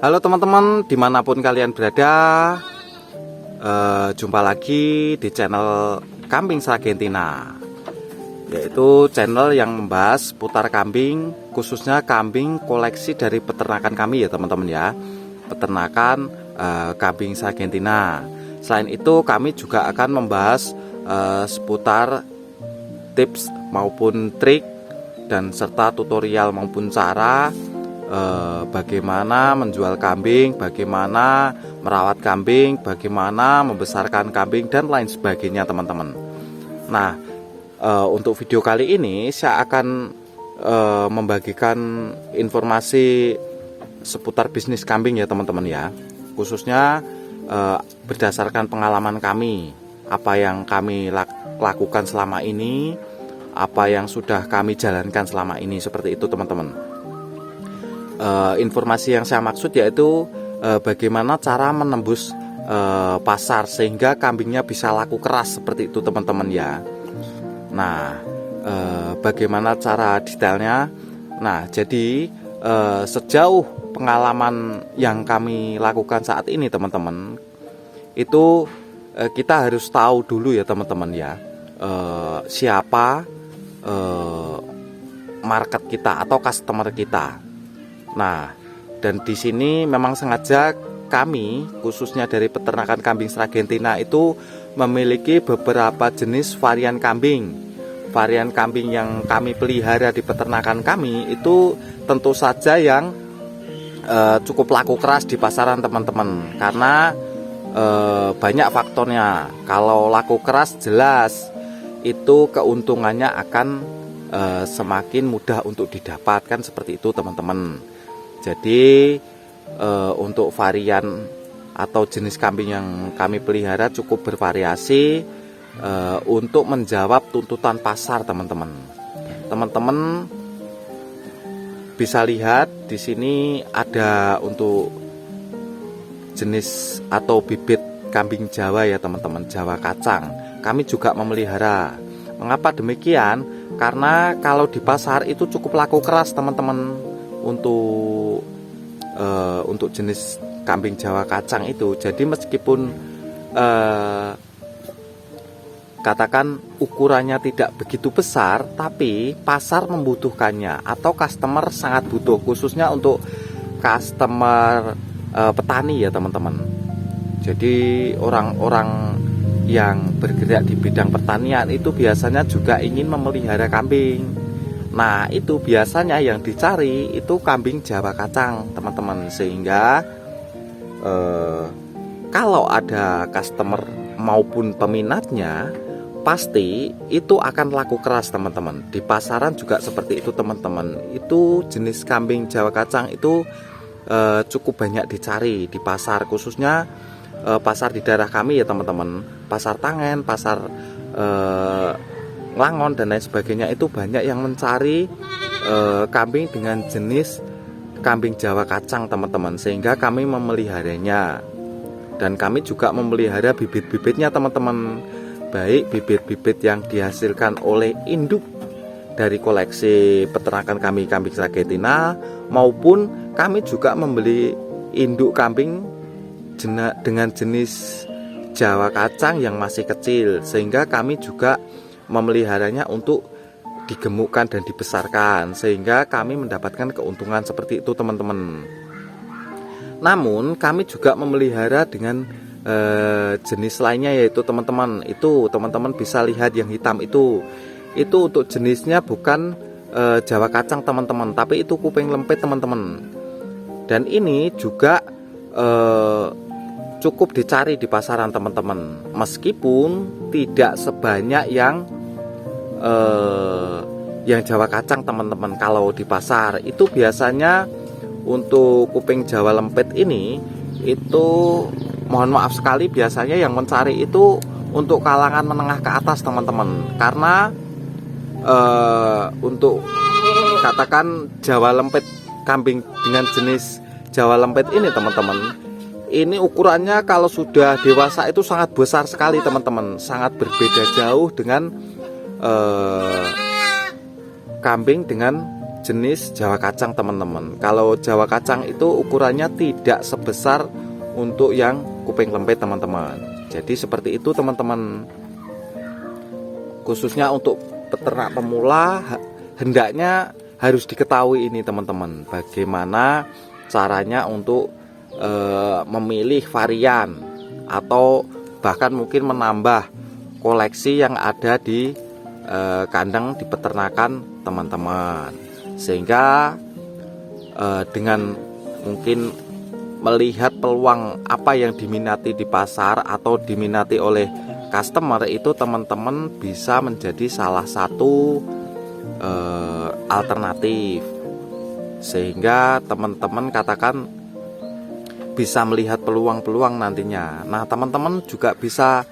Halo teman-teman, dimanapun kalian berada, jumpa lagi di channel Kambing Sargentina, yaitu channel yang membahas putar kambing, khususnya kambing koleksi dari peternakan kami ya teman-teman ya, peternakan kambing Sargentina. Selain itu kami juga akan membahas seputar tips maupun trik dan serta tutorial maupun cara bagaimana menjual kambing, bagaimana merawat kambing, bagaimana membesarkan kambing dan lain sebagainya teman-teman. Nah, untuk video kali ini saya akan membagikan informasi seputar bisnis kambing ya teman-teman ya, khususnya berdasarkan pengalaman kami, apa yang kami lakukan selama ini, apa yang sudah kami jalankan selama ini, seperti itu teman-teman. Informasi yang saya maksud yaitu bagaimana cara menembus pasar sehingga kambingnya bisa laku keras seperti itu teman-teman ya. Nah, bagaimana cara detailnya? Nah, jadi sejauh pengalaman yang kami lakukan saat ini teman-teman, itu kita harus tahu dulu ya teman-teman ya, siapa market kita atau customer kita. Nah, dan di sini memang sengaja kami khususnya dari peternakan kambing Sargentina itu memiliki beberapa jenis varian kambing. Varian kambing yang kami pelihara di peternakan kami itu tentu saja yang cukup laku keras di pasaran teman-teman, karena banyak faktornya. Kalau laku keras jelas itu keuntungannya akan semakin mudah untuk didapatkan, seperti itu teman-teman. Jadi untuk varian atau jenis kambing yang kami pelihara cukup bervariasi untuk menjawab tuntutan pasar teman-teman. Teman-teman bisa lihat di sini ada untuk jenis atau bibit kambing Jawa ya teman-teman, Jawa kacang. Kami juga memelihara. Mengapa demikian? Karena kalau di pasar itu cukup laku keras teman-teman untuk jenis kambing Jawa kacang itu. Jadi meskipun katakan ukurannya tidak begitu besar, tapi pasar membutuhkannya atau customer sangat butuh, khususnya untuk customer petani ya teman-teman. Jadi orang-orang yang bergerak di bidang pertanian itu biasanya juga ingin memelihara kambing. Nah, itu biasanya yang dicari itu kambing Jawa kacang teman-teman, sehingga kalau ada customer maupun peminatnya pasti itu akan laku keras teman-teman. Di pasaran juga seperti itu teman-teman. Itu jenis kambing Jawa kacang itu cukup banyak dicari di pasar, khususnya pasar di daerah kami ya teman-teman. Pasar Tangen, pasar Langon dan lain sebagainya, itu banyak yang mencari kambing dengan jenis kambing Jawa kacang teman-teman, sehingga kami memeliharanya. Dan kami juga memelihara bibit-bibitnya teman-teman, baik bibit-bibit yang dihasilkan oleh induk dari koleksi peternakan kami kambing Sargentina, maupun kami juga membeli induk kambing dengan jenis Jawa kacang yang masih kecil, sehingga kami juga memeliharanya untuk digemukkan dan dibesarkan, sehingga kami mendapatkan keuntungan seperti itu teman-teman. Namun kami juga memelihara dengan jenis lainnya, yaitu teman-teman bisa lihat yang hitam itu untuk jenisnya bukan Jawa kacang teman-teman, tapi itu kuping lempit teman-teman. Dan ini juga cukup dicari di pasaran teman-teman, meskipun tidak sebanyak yang Jawa kacang teman-teman. Kalau di pasar itu biasanya untuk kuping Jawa lempit ini itu, mohon maaf sekali, biasanya yang mencari itu untuk kalangan menengah ke atas teman-teman, karena untuk katakan Jawa lempit, kambing dengan jenis Jawa lempit ini teman-teman, ini ukurannya kalau sudah dewasa itu sangat besar sekali teman-teman, sangat berbeda jauh dengan kambing dengan jenis Jawa kacang teman-teman. Kalau Jawa kacang itu ukurannya tidak sebesar untuk yang kuping lempit teman-teman. Jadi seperti itu teman-teman. Khususnya untuk peternak pemula hendaknya harus diketahui ini teman-teman, bagaimana caranya untuk memilih varian atau bahkan mungkin menambah koleksi yang ada di kandang di peternakan teman-teman, sehingga dengan mungkin melihat peluang apa yang diminati di pasar atau diminati oleh customer, itu teman-teman bisa menjadi salah satu alternatif, sehingga teman-teman katakan bisa melihat peluang-peluang nantinya. Nah teman-teman juga bisa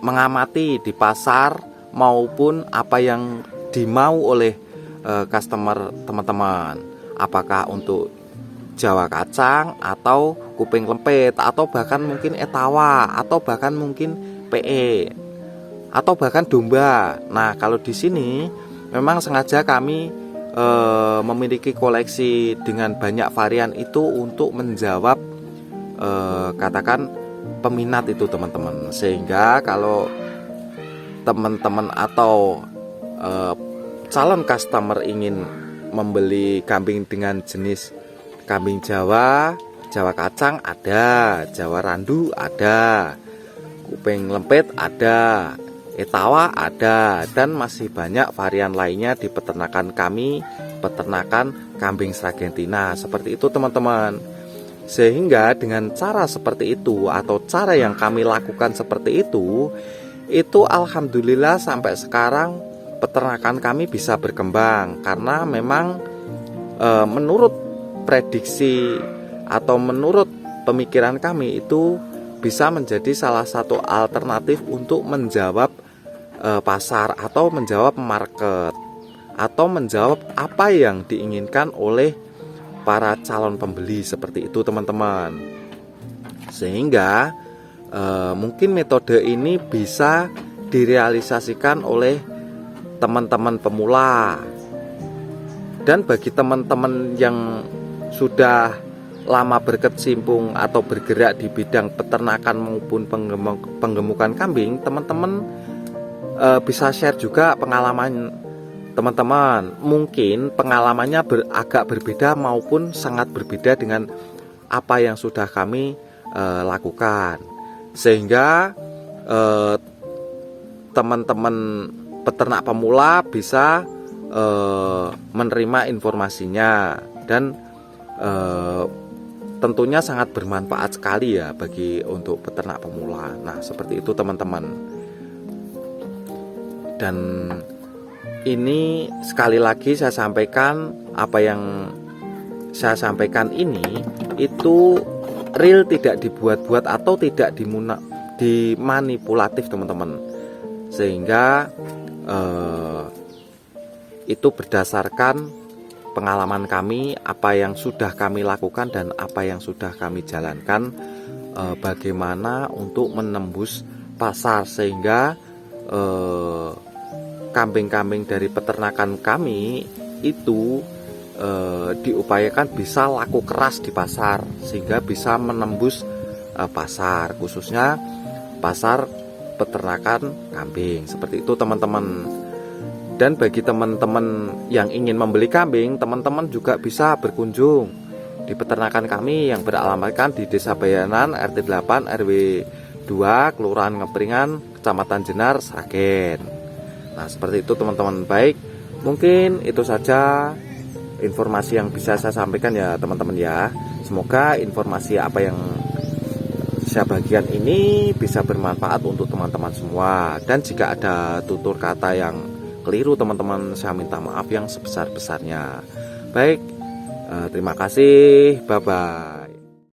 mengamati di pasar maupun apa yang dimau oleh customer teman-teman, apakah untuk Jawa kacang atau kuping lempit atau bahkan mungkin etawa atau bahkan mungkin PE atau bahkan domba. Nah kalau di sini memang sengaja kami memiliki koleksi dengan banyak varian itu untuk menjawab katakan peminat itu teman-teman, sehingga kalau teman-teman atau calon customer ingin membeli kambing dengan jenis kambing Jawa, Jawa kacang ada, Jawa randu ada, kuping lempit ada, etawa ada, dan masih banyak varian lainnya di peternakan kami, peternakan kambing Sargentina. Seperti itu teman-teman. Sehingga dengan cara seperti itu atau cara yang kami lakukan seperti itu alhamdulillah sampai sekarang peternakan kami bisa berkembang, karena memang menurut prediksi atau menurut pemikiran kami itu bisa menjadi salah satu alternatif untuk menjawab pasar atau menjawab market atau menjawab apa yang diinginkan oleh para calon pembeli. Seperti itu teman-teman. Sehingga mungkin metode ini bisa direalisasikan oleh teman-teman pemula, dan bagi teman-teman yang sudah lama berkecimpung atau bergerak di bidang peternakan maupun penggemukan kambing, teman-teman bisa share juga pengalaman teman-teman. Mungkin pengalamannya agak berbeda maupun sangat berbeda dengan apa yang sudah kami lakukan, sehingga teman-teman peternak pemula bisa menerima informasinya, dan tentunya sangat bermanfaat sekali ya bagi untuk peternak pemula. Nah seperti itu teman-teman. Dan ini sekali lagi saya sampaikan, apa yang saya sampaikan ini itu real, tidak dibuat-buat atau tidak dimanipulatif teman-teman, sehingga itu berdasarkan pengalaman kami, apa yang sudah kami lakukan dan apa yang sudah kami jalankan, bagaimana untuk menembus pasar, sehingga kambing-kambing dari peternakan kami itu diupayakan bisa laku keras di pasar, sehingga bisa menembus pasar, khususnya pasar peternakan kambing. Seperti itu teman-teman. Dan bagi teman-teman yang ingin membeli kambing, teman-teman juga bisa berkunjung di peternakan kami yang beralamatkan di Desa Bayanan, RT 8 RW 2, Kelurahan Ngepringan, Kecamatan Jenar, Sragen. Nah seperti itu teman-teman. Baik, mungkin itu saja informasi yang bisa saya sampaikan ya teman-teman ya. Semoga informasi apa yang saya bagikan ini bisa bermanfaat untuk teman-teman semua. Dan jika ada tutur kata yang keliru teman-teman, saya minta maaf yang sebesar-besarnya. Baik, terima kasih, bye-bye.